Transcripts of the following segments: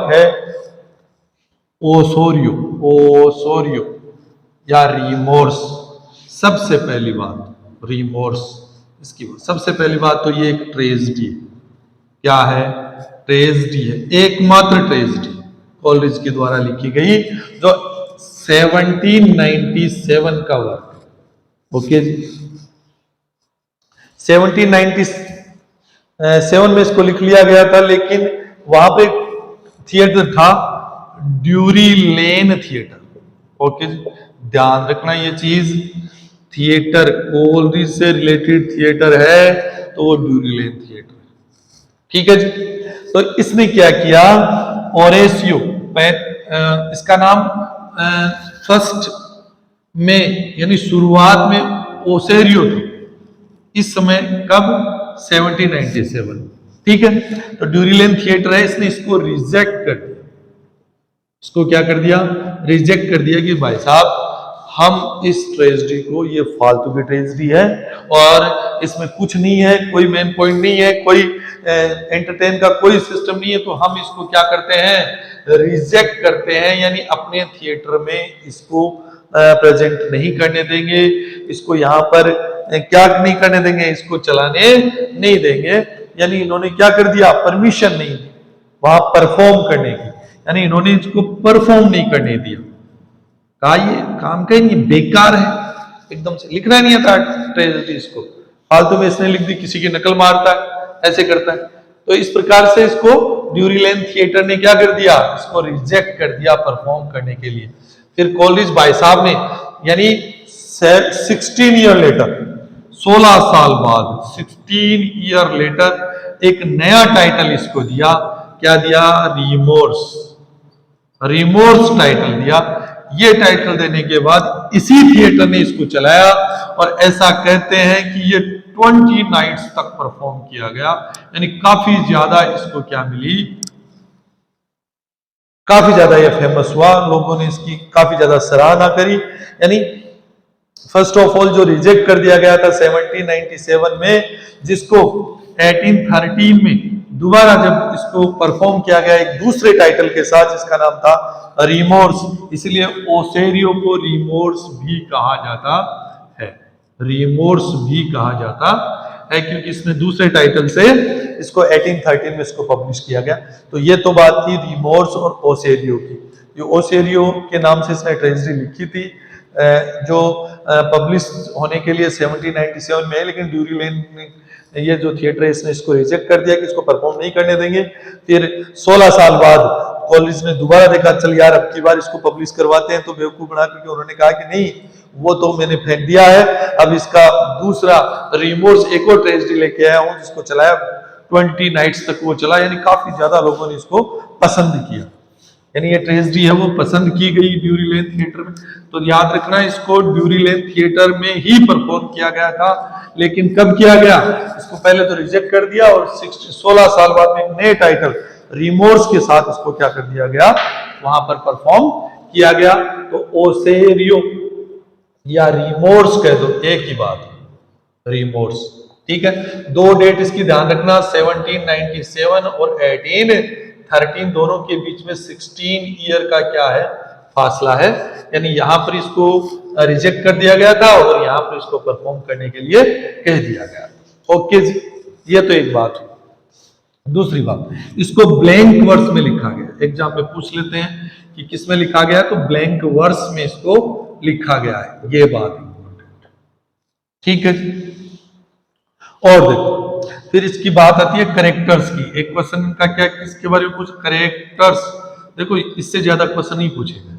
बात है Osorio, Osorio या रिमोर्स। सबसे पहली बात रिमोर्स, इसकी सबसे पहली बात तो ये एक ट्रेजेडी है। क्या है? ट्रेजेडी है, एकमात्र ट्रेजेडी कोलरिज के द्वारा लिखी गई, जो 1797 का वर्क। ओके जी, 1797 में इसको लिख लिया गया था, लेकिन वहां पे थिएटर था ड्यूरी लेन थिएटर। ओके जी, ध्यान रखना ये चीज, थिएटर कोलरिज से रिलेटेड थिएटर है तो वो ड्यूरी लेन थिएटर है। ठीक है जी। तो इसने क्या किया, ओरेसियो, इसका नाम फर्स्ट में यानी शुरुआत में ओसेरियो था, इस समय कब? 1797। ठीक है, तो ड्यूरी लेन थिएटर है, इसने इसको रिजेक्ट कर दिया। इसको क्या कर दिया? रिजेक्ट कर दिया कि भाई साहब हम इस ट्रेजेडी को, ये फालतू की ट्रेजेडी है और इसमें कुछ नहीं है, कोई मेन पॉइंट नहीं है, कोई एंटरटेन का कोई सिस्टम नहीं है, तो हम इसको क्या करते हैं? रिजेक्ट करते हैं, यानी अपने थिएटर में इसको प्रेजेंट नहीं करने देंगे, इसको यहाँ पर क्या नहीं करने देंगे, इसको चलाने नहीं देंगे। यानी इन्होंने क्या कर दिया? परमिशन नहीं दी वहां परफॉर्म करने की, यानी इन्होंने इसको परफॉर्म नहीं करने दिया। कहा ये काम का नहीं, बेकार है, एकदम से लिखना नहीं आता ट्रेजेडी, इसको फालतू में इसने लिख दी, किसी की नकल मारता है, ऐसे करता है। तो इस प्रकार से इसको ड्यूरी लेन थिएटर ने क्या कर दिया? इसको रिजेक्ट कर दिया परफॉर्म करने के लिए। फिर कोलरिज भाई साहब ने यानी 16 ईयर लेटर, 16 साल बाद, 16 ईयर लेटर एक नया टाइटल इसको दिया। क्या दिया? रिमोर्स, रिमोर्स टाइटल दिया। ये टाइटल देने के बाद इसी थिएटर ने इसको चलाया और ऐसा कहते हैं कि ये 20 नाइट्स तक परफॉर्म किया गया, यानी काफी ज्यादा इसको क्या मिली, काफी ज्यादा ये फेमस हुआ, लोगों ने इसकी काफी ज्यादा सराहना करी। यानी फर्स्ट ऑफ ऑल जो रिजेक्ट कर दिया गया था 1797 में, जिसको 1813 में दोबारा जब इसको परफॉर्म किया गया एक दूसरे टाइटल के साथ, जिसका नाम था रिमोर्स, इसलिए ओसेरियो को रिमोर्स भी कहा जाता है, रिमोर्स भी कहा जाता है, क्योंकि इसने दूसरे टाइटल से इसको 1813 में इसको पब्लिश किया गया। तो ये तो बात थी रिमोर्स और ओसेरियो की। जो ओसेरियो के नाम से इसने ट्रेजेडी लिखी थी, जो पब्लिश होने के लिए 1797 में है, लेकिन ड्यूरी लेन ये जो थिएटर है इसने इसको रिजेक्ट कर दिया कि इसको परफॉर्म नहीं करने देंगे। फिर 16 साल बाद कॉलेज ने दोबारा देखा, चल यार अब की बार इसको पब्लिश करवाते हैं, तो बेवकूफ बना करके उन्होंने कहा कि नहीं, वो तो मैंने फेंक दिया है, अब इसका दूसरा रिमोर्स एक और ट्रेजेडी लेके आया हूं, जिसको चलाया 20 नाइट्स तक वो चला, यानी काफी ज्यादा लोगों ने इसको पसंद किया, यानी ये ट्रेजेडी है वो पसंद की गई ड्यूरी लेन थिएटर में। तो याद रखना, इसको ड्यूरी लेन थिएटर में ही परफॉर्म किया गया था, लेकिन कब किया गया? इसको पहले तो रिजेक्ट कर दिया और 16 साल बाद में एक नए टाइटल रिमोर्स के साथ इसको क्या कर दिया गया, वहां पर परफॉर्म किया गया। तो ओसेरियो या रिमोर्स कह दो, एक ही बात, रिमोर्स। ठीक है, दो डेट इसकी ध्यान रखना, 1797 और 1813, दोनों के बीच में 16 ईयर का क्या है? फासला है, यानी यहां पर इसको रिजेक्ट कर दिया गया था और यहां पर इसको परफॉर्म करने के लिए कह दिया गया। ओके जी, ये तो एक बात हुई। दूसरी बात, इसको ब्लैंक वर्स में लिखा गया। एग्जाम में पूछ लेते हैं कि किस में लिखा गया, तो ब्लैंक वर्स में इसको लिखा गया है, ये बात इंपॉर्टेंट। ठीक है जी, और देखो फिर इसकी बात आती है करेक्टर्स की। एक क्वेश्चन का क्या, किसके बारे में पूछ, करेक्टर्स। देखो इससे ज्यादा क्वेश्चन नहीं पूछेगा,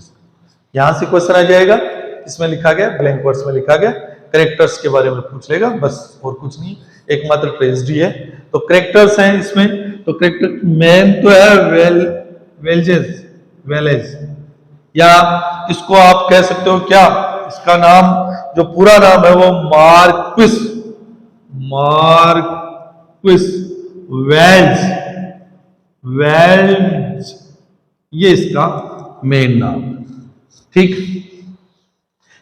यहां से क्वेश्चन आ जाएगा, इसमें लिखा गया, ब्लैंक वर्ड्स में लिखा गया, करेक्टर्स के बारे में पूछ लेगा, बस और कुछ नहीं, एकमात्र ट्रेजेडी है। तो करेक्टर्स हैं इसमें, तो करेक्टर मेन तो है वेलजेस, वेलेज, या इसको आप कह सकते हो क्या, इसका नाम जो पूरा नाम है वो मार्क्विस, मार्क्विस वेल्ज, वेल्ज, ये इसका मेन नाम। ठीक,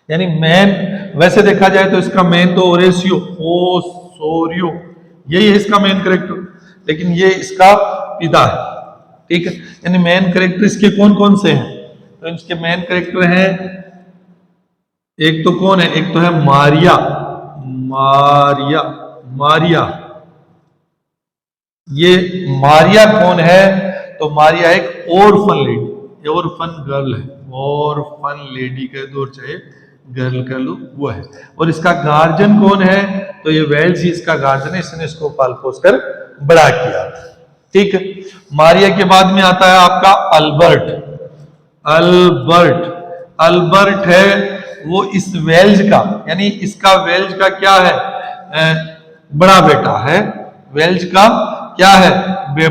यानी मेन वैसे देखा जाए तो इसका मेन तो ओरेसियो, ओसोरियो, यही है इसका मेन करेक्टर, लेकिन ये इसका पिता है। ठीक है, यानी मेन कैरेक्टर इसके कौन कौन से हैं? तो इसके मेन कैरेक्टर हैं, एक तो कौन है, एक तो है मारिया, मारिया, मारिया। ये मारिया कौन है? तो मारिया एक ऑर्फन लेडी, ऑर्फन गर्ल है, ऑर्फन लेडी कह दो चाहे गर्ल कह लो, वो है। और इसका गार्जियन कौन है? तो ये वेल्स ही इसका गार्जियन है, इसने इसको पाल पोस कर बड़ा किया। ठीक है, मारिया के बाद में आता है आपका अल्बर्ट। अल्बर्ट, अल्बर्ट है वो इस वेल्ज का, यानी इसका वेल्ज का क्या है? बड़ा बेटा है। वेल्ज का क्या है?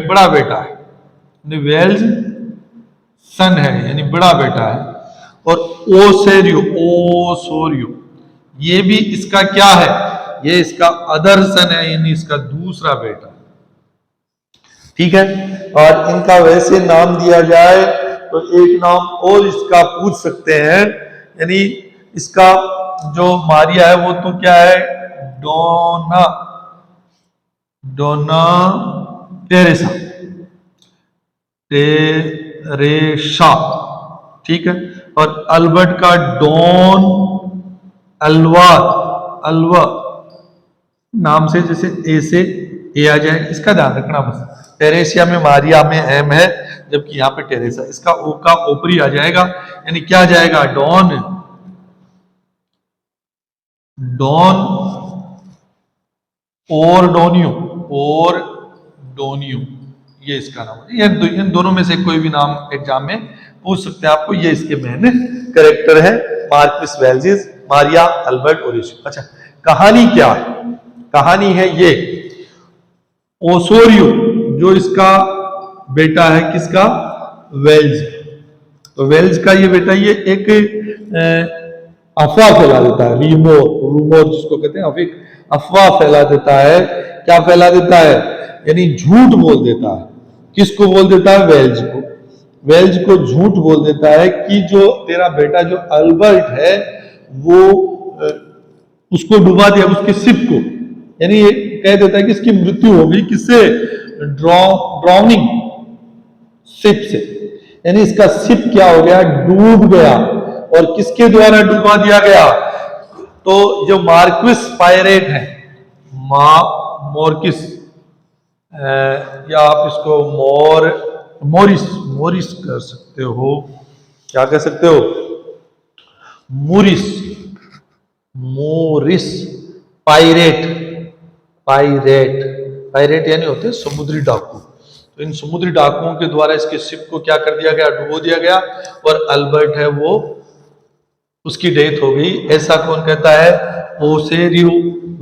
बड़ा बेटा है। वेल्ज सन है, यानी बड़ा बेटा है। और ओसेरियो, ओसोरियो ये भी इसका क्या है? ये इसका अदर सन है, यानी इसका दूसरा बेटा। ठीक है, और इनका वैसे नाम दिया जाए तो एक नाम और इसका पूछ सकते हैं, यानी इसका जो मारिया है वो तो क्या है? डोना, डोना टेरेसा, टेरेसा। ठीक है, और अल्बर्ट का डॉन अल्वा, अल्वा नाम से, जैसे ए से ए आ जाए, इसका ध्यान रखना बस। टेरेसिया में मारिया में एम है, जबकि यहाँ पे टेरेसा, इसका ओ का ओपरी आ जाएगा, यानी क्या आ जाएगा? डॉन, डॉन और डोनियो, और डोनियो, ये इसका नाम है। इन दोनों में से कोई भी नाम एग्जाम में पूछ सकते हैं आपको। ये इसके मेन कैरेक्टर है, मार्क्विस वेल्जिस, मारिया, अल्बर्ट और यीशु। अच्छा, कहानी क्या है? कहानी है ये, ओसोरियो जो इसका बेटा है, किसका? वेल्ज। तो वेल्ज का ये बेटा, ये एक अफवाह फैला देता है, रीमोर, रूमोर जिसको कहते हैं, अफवाह फैला देता है। क्या फैला देता है? यानी झूठ बोल देता है। किसको बोल देता है? वेल्ज को। वेल्ज को झूठ बोल देता है कि जो तेरा बेटा जो अल्बर्ट है वो उसको डुबा दिया, उसके शिप को, यानी ये कह देता है कि इसकी मृत्यु हो गई। किससे? ड्राउनिंग शिप से, यानी इसका शिप क्या हो गया? डूब गया। और किसके द्वारा डुबा दिया गया? तो जो मार्क्विस पायरेट है, मोरकिस, या आप इसको मोरिस, मोरिस कर सकते हो, क्या कह सकते हो? Morris, Morris pirate, pirate, pirate यानी होते हैं समुद्री डाकू। तो इन समुद्री डाकुओं के द्वारा इसके शिप को क्या कर दिया गया? डुबो दिया गया। और अल्बर्ट है वो, उसकी डेथ हो गई। ऐसा कौन कहता है? ओसेरियो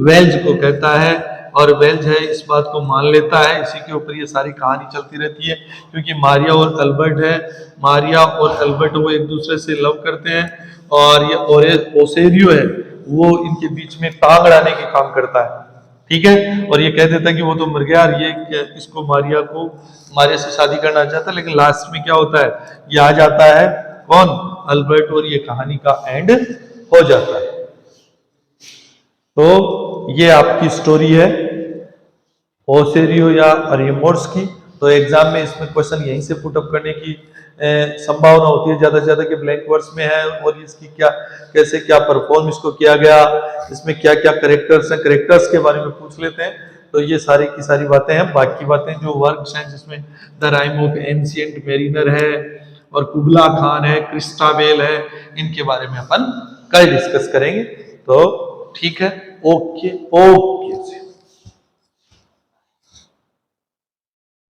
वेल्ज को कहता है। और वेल्ज है इस बात को मान लेता है, इसी के ऊपर ये सारी कहानी चलती रहती है, क्योंकि मारिया और अल्बर्ट है, मारिया और अल्बर्ट वो एक दूसरे से लव करते हैं, और ये और ओसेरियो है वो इनके बीच में टांग अड़ाने के काम करता है। ठीक है, और ये कह देता है कि वो तो मर गया, और ये इसको मारिया से शादी करना चाहता है। लेकिन लास्ट में क्या होता है? ये आ जाता है कौन? अल्बर्ट, और ये कहानी का एंड हो जाता है। तो ये आपकी स्टोरी है ओसेरियो या रिमोर्स की। तो एग्जाम में इसमें क्वेश्चन यहीं से पुट अप करने की संभावना होती है ज्यादा से ज्यादा, कि ब्लैंक वर्ड्स में है और इसकी क्या, कैसे क्या परफॉर्म इसको किया गया, इसमें क्या क्या कैरेक्टर्स हैं, कैरेक्टर्स के बारे में पूछ लेते हैं। तो ये सारी की सारी बातें हैं। बाकी बातें जो वर्क्स हैं जिसमें the rhyme of ancient mariner है, और कुबला खान है, क्रिस्टाबेल है, इनके बारे में अपन कल डिस्कस करेंगे। तो ठीक है, ओके ओके।